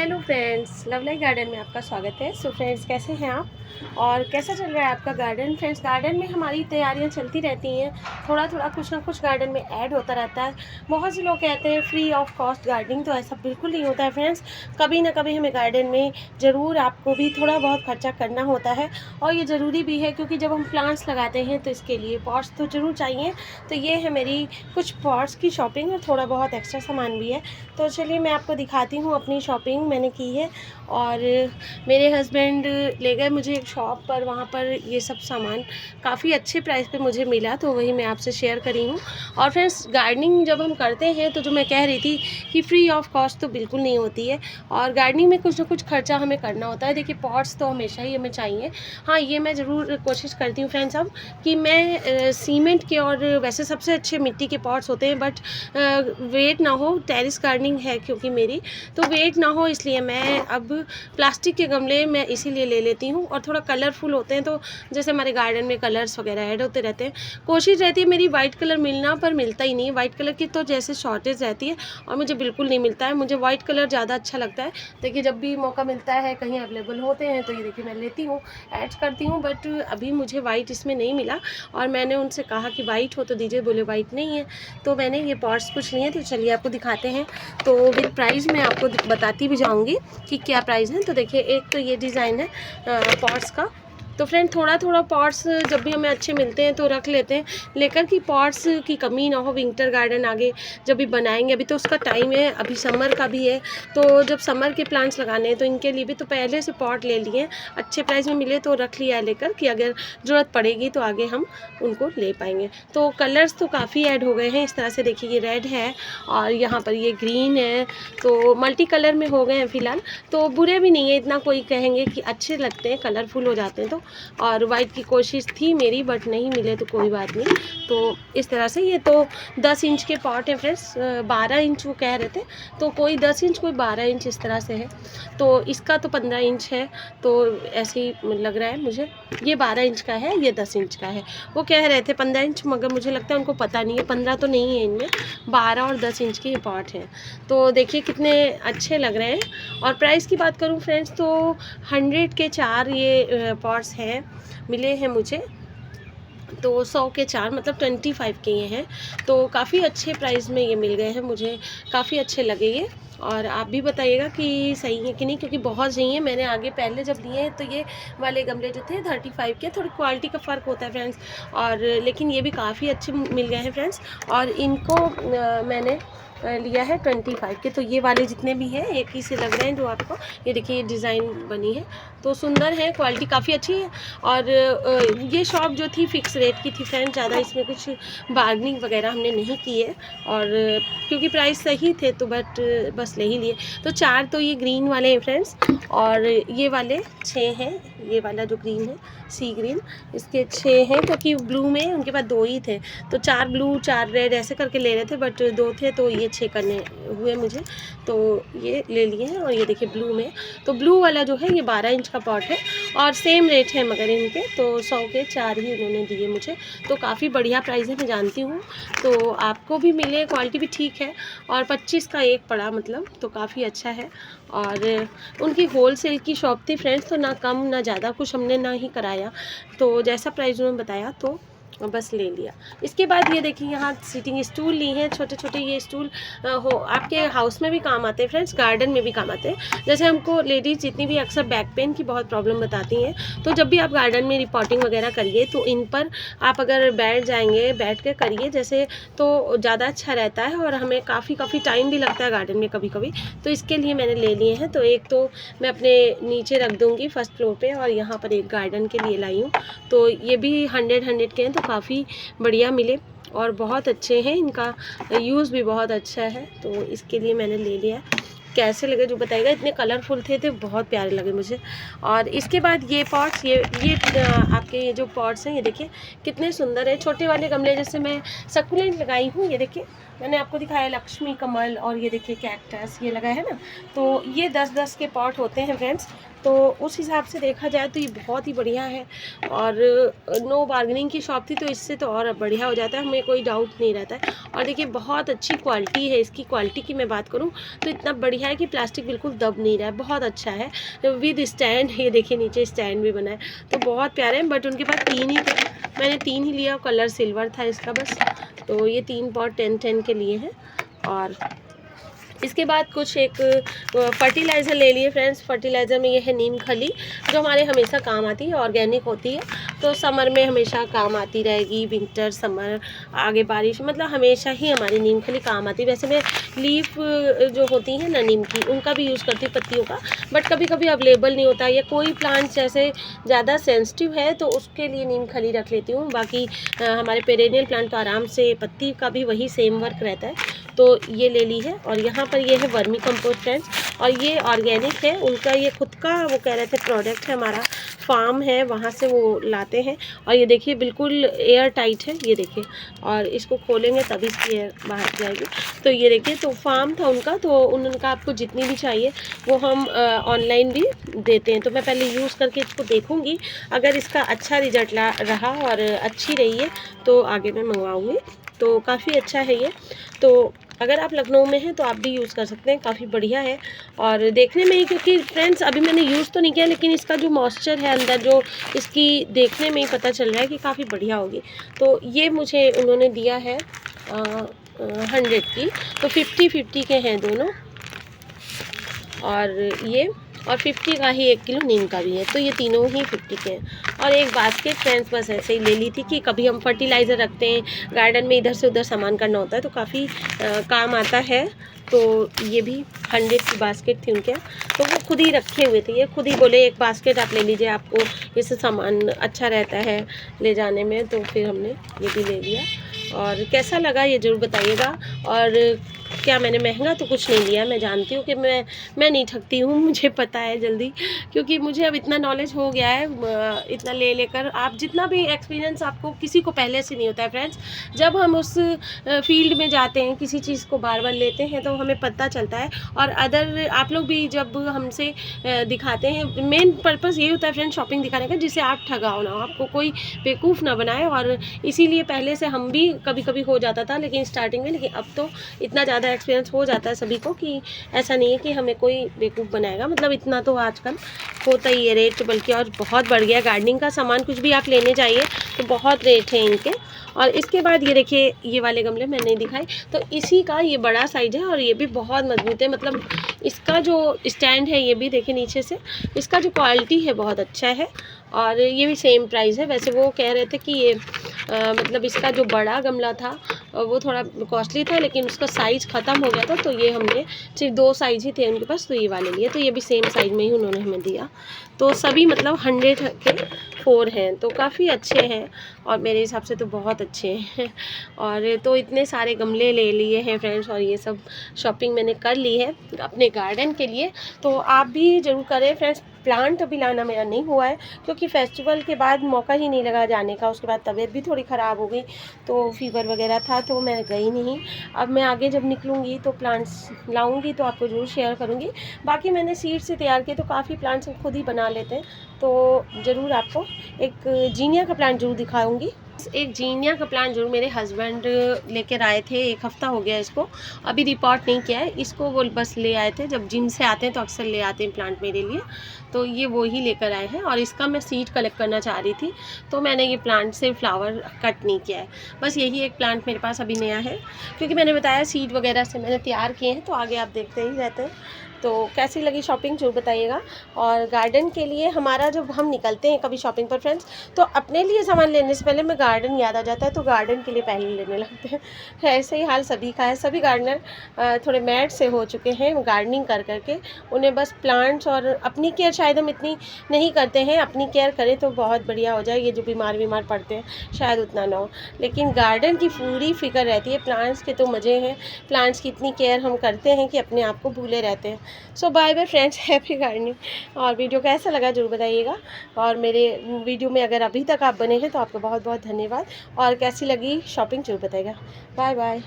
Hello friends, lovely garden में आपका स्वागत है। सो फ्रेंड्स, कैसे हैं आप और कैसा चल रहा है आपका गार्डन? फ्रेंड्स, गार्डन में हमारी तैयारियां चलती रहती हैं, थोड़ा थोड़ा कुछ ना कुछ गार्डन में ऐड होता रहता है। बहुत से लोग कहते हैं फ्री ऑफ कॉस्ट गार्डनिंग, तो ऐसा बिल्कुल नहीं होता है फ्रेंड्स। कभी ना कभी हमें गार्डन में ज़रूर आपको भी थोड़ा बहुत खर्चा करना होता है और ये ज़रूरी भी है, क्योंकि जब हम प्लांट्स लगाते हैं तो इसके लिए पॉट्स तो ज़रूर चाहिए। तो ये है मेरी कुछ पॉट्स की शॉपिंग और थोड़ा बहुत एक्स्ट्रा सामान भी है। तो चलिए मैं आपको दिखाती हूँ अपनी शॉपिंग मैंने की है। और मेरे हस्बैंड ले गए मुझे एक शॉप पर, वहाँ पर ये सब सामान काफ़ी अच्छे प्राइस पे मुझे मिला, तो वही मैं आपसे शेयर करी हूँ। और फ्रेंड्स, गार्डनिंग जब हम करते हैं तो जो मैं कह रही थी कि फ्री ऑफ कॉस्ट तो बिल्कुल नहीं होती है, और गार्डनिंग में कुछ ना कुछ खर्चा हमें करना होता है। देखिए, पॉट्स तो हमेशा ही हमें चाहिए। हाँ, ये मैं ज़रूर कोशिश करती हूँ फ्रेंड्स अब कि मैं सीमेंट के और वैसे सबसे अच्छे मिट्टी के पॉट्स होते हैं, बट वेट ना हो। टेरेस गार्डनिंग है क्योंकि मेरी, तो वेट ना हो, इसलिए मैं अब प्लास्टिक के गमले मैं इसीलिए ले लेती हूँ। और थोड़ा कलरफुल होते हैं, तो जैसे हमारे गार्डन में कलर्स वगैरह ऐड होते रहते हैं। कोशिश रहती है मेरी वाइट कलर मिलना, पर मिलता ही नहीं है। वाइट कलर की तो जैसे शॉर्टेज रहती है और मुझे बिल्कुल नहीं मिलता है। मुझे वाइट कलर ज़्यादा अच्छा लगता है। देखिए, जब भी मौका मिलता है, कहीं अवेलेबल होते हैं, तो ये देखिए मैं लेती हूँ, ऐड करती हूँ। बट अभी मुझे वाइट इसमें नहीं मिला और मैंने उनसे कहा कि वाइट हो तो दीजिए, बोले वाइट नहीं है। तो मैंने ये पॉट्स कुछ लिए, तो चलिए आपको दिखाते हैं। तो विद प्राइस मैं आपको बताती भी जाऊंगी कि क्या प्राइस है। तो देखिए, एक तो ये डिज़ाइन है पॉट्स का। तो फ्रेंड, थोड़ा थोड़ा पॉट्स जब भी हमें अच्छे मिलते हैं तो रख लेते हैं, लेकर कि पॉट्स की कमी ना हो। विंटर गार्डन आगे जब भी बनाएंगे, अभी तो उसका टाइम है, अभी समर का भी है। तो जब समर के प्लांट्स लगाने हैं तो इनके लिए भी तो पहले से पॉट ले लिए, अच्छे प्राइस में मिले तो रख लिया है लेकर, कि अगर ज़रूरत पड़ेगी तो आगे हम उनको ले पाएंगे। तो कलर्स तो काफ़ी ऐड हो गए हैं इस तरह से। देखिए, ये रेड है और यहाँ पर ये ग्रीन है, तो मल्टी कलर में हो गए हैं फ़िलहाल। तो बुरे भी नहीं है इतना, कोई कहेंगे कि अच्छे लगते हैं, कलरफुल हो जाते हैं। तो और वाइट की कोशिश थी मेरी, बट नहीं मिले तो कोई बात नहीं। तो इस तरह से ये तो 10 इंच के पॉट है फ्रेंड्स, 12 इंच वो कह रहे थे, तो कोई 10 इंच कोई 12 इंच इस तरह से है। तो इसका तो 15 इंच है, तो ऐसे ही लग रहा है मुझे। ये 12 इंच का है, ये 10 इंच का है। वो कह रहे थे 15 इंच, मगर मुझे लगता है उनको पता नहीं है, 15 तो नहीं है इनमें, 12 और 10 इंच के ये पॉट हैं। तो देखिए कितने अच्छे लग रहे हैं। और प्राइस की बात करूँ फ्रेंड्स, तो 100 के 4 ये पॉट्स हैं, मिले हैं मुझे। तो 100 के 4 मतलब 25 के ये हैं। तो काफ़ी अच्छे प्राइस में ये मिल गए हैं मुझे, काफ़ी अच्छे लगे ये। और आप भी बताइएगा कि सही है कि नहीं, क्योंकि बहुत सही है। मैंने आगे पहले जब लिए हैं तो ये वाले गमले जो थे 35 के, थोड़ी क्वालिटी का फ़र्क होता है फ्रेंड्स। और लेकिन ये भी काफ़ी अच्छे मिल गए हैं फ्रेंड्स। और इनको मैंने लिया है 25 के। तो ये वाले जितने भी हैं एक ही से लग रहे हैं जो आपको, ये देखिए ये डिज़ाइन बनी है, तो सुंदर है, क्वालिटी काफ़ी अच्छी है। और ये शॉप जो थी फिक्स रेट की थी फ्रेंड, ज़्यादा इसमें कुछ बार्गेनिंग वगैरह हमने नहीं की है। और क्योंकि प्राइस सही थे तो बस ले ही लिए। तो 4 तो ये ग्रीन वाले हैं फ्रेंड्स, और ये वाले 6 हैं। ये वाला जो ग्रीन है, सी ग्रीन, इसके 6 हैं, क्योंकि ब्लू में उनके पास 2 ही थे। तो 4 ब्लू 4 रेड ऐसे करके ले रहे थे, बट 2 थे तो ये 6 करने हुए मुझे, तो ये ले लिए हैं। और ये देखिए ब्लू में, तो ब्लू वाला जो है ये 12 इंच का पॉट है और सेम रेट है मगर इनके, तो 100 के 4 ही उन्होंने दिए मुझे। तो काफ़ी बढ़िया प्राइस है, मैं जानती हूँ। तो आपको भी मिले, क्वालिटी भी ठीक है। और 25 का एक पड़ा, मतलब तो काफ़ी अच्छा है। और उनकी होलसेल की शॉप थी फ्रेंड्स, तो ना कम ना ज़्यादा कुछ हमने ना ही कराया, तो जैसा प्राइस उन्होंने बताया तो बस ले लिया। इसके बाद ये देखिए, यहाँ सीटिंग स्टूल ली हैं, छोटे छोटे। ये स्टूल हो आपके हाउस में भी काम आते हैं फ्रेंड्स, गार्डन में भी काम आते हैं। जैसे हमको लेडीज़ जितनी भी अक्सर बैक पेन की बहुत प्रॉब्लम बताती हैं, तो जब भी आप गार्डन में रिपोर्टिंग वगैरह करिए तो इन पर आप अगर बैठ जाएंगे, बैठ के करिए जैसे, तो ज़्यादा अच्छा रहता है। और हमें काफ़ी टाइम भी लगता है गार्डन में कभी कभी, तो इसके लिए मैंने ले लिए हैं। तो एक तो मैं अपने नीचे रख दूँगी फर्स्ट फ्लोर पे, और यहाँ पर एक गार्डन के लिए लाई हूँ। तो ये भी 100 के हैं, तो काफ़ी बढ़िया मिले और बहुत अच्छे हैं, इनका यूज़ भी बहुत अच्छा है, तो इसके लिए मैंने ले लिया। कैसे लगे जो बताइएगा, इतने कलरफुल थे बहुत प्यारे लगे मुझे। और इसके बाद ये पॉट्स, ये आपके ये जो पॉट्स हैं, ये देखिए कितने सुंदर है। छोटे वाले गमले, जैसे मैं सक्कुलेंट लगाई हूँ, ये देखिए मैंने आपको दिखाया लक्ष्मी कमल, और ये देखिए कैक्टस ये लगा है ना। तो ये 10-10 के पॉट होते हैं फ्रेंड्स। तो उस हिसाब से देखा जाए तो ये बहुत ही बढ़िया है। और नो बार्गेनिंग की शॉप थी, तो इससे तो और बढ़िया हो जाता है, हमें कोई डाउट नहीं रहता है। और देखिए बहुत अच्छी क्वालिटी है, इसकी क्वालिटी की मैं बात करूँ तो इतना बढ़िया है कि प्लास्टिक बिल्कुल दब नहीं रहा है, बहुत अच्छा है विद स्टैंड। ये देखिए नीचे स्टैंड भी बना है, तो बहुत प्यारे हैं। बट उनके पास 3 ही थे, मैंने 3 ही लिया, कलर सिल्वर था इसका बस। तो ये 3 पॉट 10-10 के लिए हैं। और इसके बाद कुछ एक फर्टिलाइज़र ले लिए फ्रेंड्स। फर्टिलाइज़र में ये है नीम खली, जो हमारे हमेशा काम आती है, ऑर्गेनिक होती है, तो समर में हमेशा काम आती रहेगी, विंटर समर आगे बारिश, मतलब हमेशा ही हमारी नीम खली काम आती है। वैसे मैं लीफ जो होती हैं ना नीम की, उनका भी यूज़ करती हूँ, पत्तियों का, बट कभी कभी अवेलेबल नहीं होता, या कोई प्लांट जैसे ज़्यादा सेंसिटिव है तो उसके लिए नीम खली रख लेती हूँ। बाकी हमारे पेरेनियल प्लांट तो आराम से पत्ती का भी वही सेम वर्क रहता है, तो ये ले ली है। और यहाँ पर ये है वर्मी कंपोस्ट फ्रेंड्स, और ये ऑर्गेनिक है, उनका ये खुद का वो कह रहे थे प्रोडक्ट है, हमारा फार्म है वहाँ से वो लाते हैं। और ये देखिए बिल्कुल एयर टाइट है, ये देखिए, और इसको खोलेंगे तभी इसकी एयर बाहर जाएगी। तो ये देखिए, तो फार्म था उनका, तो उनका आपको जितनी भी चाहिए वो हम ऑनलाइन भी देते हैं। तो मैं पहले यूज़ करके इसको देखूँगी, अगर इसका अच्छा रिजल्ट रहा और अच्छी रही है तो आगे मैं मंगवाऊँगी। तो काफ़ी अच्छा है ये। तो अगर आप लखनऊ में हैं तो आप भी यूज़ कर सकते हैं, काफ़ी बढ़िया है। और देखने में ही, क्योंकि फ्रेंड्स अभी मैंने यूज़ तो नहीं किया, लेकिन इसका जो मॉइस्चर है अंदर, जो इसकी देखने में ही पता चल रहा है कि काफ़ी बढ़िया होगी। तो ये मुझे उन्होंने दिया है 100 की, तो 50-50 के हैं दोनों। और ये और 50 का ही 1 किलो नीम का भी है, तो ये तीनों ही 50 के हैं। और एक बास्केट फ्रेंड्स बस ऐसे ही ले ली थी कि कभी हम फर्टिलाइज़र रखते हैं, गार्डन में इधर से उधर सामान करना होता है, तो काफ़ी काम आता है। तो ये भी 100 की बास्केट थी उनके, तो वो खुद ही रखे हुए थे, ये खुद ही बोले एक बास्केट आप ले लीजिए, आपको इससे सामान अच्छा रहता है ले जाने में। तो फिर हमने ये भी ले लिया। और कैसा लगा ये ज़रूर बताइएगा। और क्या मैंने महंगा तो कुछ नहीं लिया, मैं जानती हूँ कि मैं नहीं ठगती हूँ, मुझे पता है जल्दी, क्योंकि मुझे अब इतना नॉलेज हो गया है इतना ले लेकर। आप जितना भी एक्सपीरियंस आपको किसी को पहले से नहीं होता है फ्रेंड्स, जब हम उस फील्ड में जाते हैं, किसी चीज़ को बार बार लेते हैं तो हमें पता चलता है। और अदर आप लोग भी जब हमसे दिखाते हैं, मेन पर्पज़ ये होता है फ्रेंड्स शॉपिंग दिखाने का, जिससे आप ठगाओ ना, आपको कोई बेवकूफ़ ना बनाए। और इसीलिए पहले से हम भी कभी कभी हो जाता था, लेकिन स्टार्टिंग में, लेकिन अब तो इतना ज़्यादा एक्सपीरियंस हो जाता है सभी को कि ऐसा नहीं है कि हमें कोई बेवकूफ़ बनाएगा। मतलब इतना तो आजकल होता ही है रेट, बल्कि और बहुत बढ़ गया। गार्डनिंग का सामान कुछ भी आप लेने जाइए तो बहुत रेट है इनके। और इसके बाद ये देखिए, ये वाले गमले मैंने नहीं दिखाए, तो इसी का ये बड़ा साइज़ है और ये भी बहुत मजबूत है। मतलब इसका जो स्टैंड है ये भी देखिए नीचे से, इसका जो क्वालिटी है बहुत अच्छा है। और ये भी सेम प्राइस है। वैसे वो कह रहे थे कि ये मतलब इसका जो बड़ा गमला था वो थोड़ा कॉस्टली था, लेकिन उसका साइज़ ख़त्म हो गया था, तो ये हमने सिर्फ 2 साइज़ ही थे उनके पास, तो ये वाले लिए। तो ये भी सेम साइज़ में ही उन्होंने हमें दिया। तो सभी मतलब 100 के 4 हैं, तो काफ़ी अच्छे हैं और मेरे हिसाब से तो बहुत अच्छे हैं। और तो इतने सारे गमले ले लिए हैं फ्रेंड्स, और ये सब शॉपिंग मैंने कर ली है अपने गार्डन के लिए। तो आप भी ज़रूर करें फ्रेंड्स। प्लांट अभी लाना मेरा नहीं हुआ है, क्योंकि फेस्टिवल के बाद मौका ही नहीं लगा जाने का। उसके बाद तबीयत भी थोड़ी ख़राब हो गई, तो फीवर वगैरह था, तो मैं गई नहीं। अब मैं आगे जब निकलूँगी तो प्लांट्स लाऊँगी तो आपको ज़रूर शेयर करूँगी। बाकी मैंने सीड से तैयार किए, तो काफ़ी प्लांट्स हम खुद ही बना लेते हैं, तो ज़रूर आपको एक जीनिया का प्लांट ज़रूर दिखाऊँगी। एक जीनिया का प्लांट जरूर मेरे हस्बैंड लेकर आए थे, 1 हफ़्ता हो गया इसको, अभी रिपोर्ट नहीं किया है इसको, वो बस ले आए थे। जब जिम से आते हैं तो अक्सर ले आते हैं प्लांट मेरे लिए, तो ये वो ही लेकर आए हैं। और इसका मैं सीड कलेक्ट करना चाह रही थी, तो मैंने ये प्लांट से फ्लावर कट नहीं किया है, बस यही एक प्लांट मेरे पास अभी नया है, क्योंकि मैंने बताया सीड वगैरह से मैंने तैयार किए हैं, तो आगे आप देखते ही रहते हैं। तो कैसी लगी शॉपिंग जरूर बताइएगा। और गार्डन के लिए हमारा जब हम निकलते हैं कभी शॉपिंग पर फ्रेंड्स, तो अपने लिए सामान लेने से पहले हमें गार्डन याद आ जाता है, तो गार्डन के लिए पहले लेने लगते हैं। ऐसे ही हाल सभी का है। सभी गार्डनर थोड़े मैड से हो चुके हैं गार्डनिंग कर करके, उन्हें बस प्लांट्स और अपनी केयर शायद हम इतनी नहीं करते हैं। अपनी केयर करें तो बहुत बढ़िया हो जाए, ये जो बीमार पड़ते हैं शायद उतना ना हो, लेकिन गार्डन की पूरी फिक्र रहती है। प्लांट्स के तो मज़े हैं, प्लांट्स की इतनी केयर हम करते हैं कि अपने आप को भूले रहते हैं। So bye bye friends, happy gardening. और वीडियो कैसा लगा जरूर बताइएगा। और मेरे वीडियो में अगर अभी तक आप बने हैं तो आपको बहुत बहुत धन्यवाद। और कैसी लगी शॉपिंग जरूर बताइएगा। Bye bye.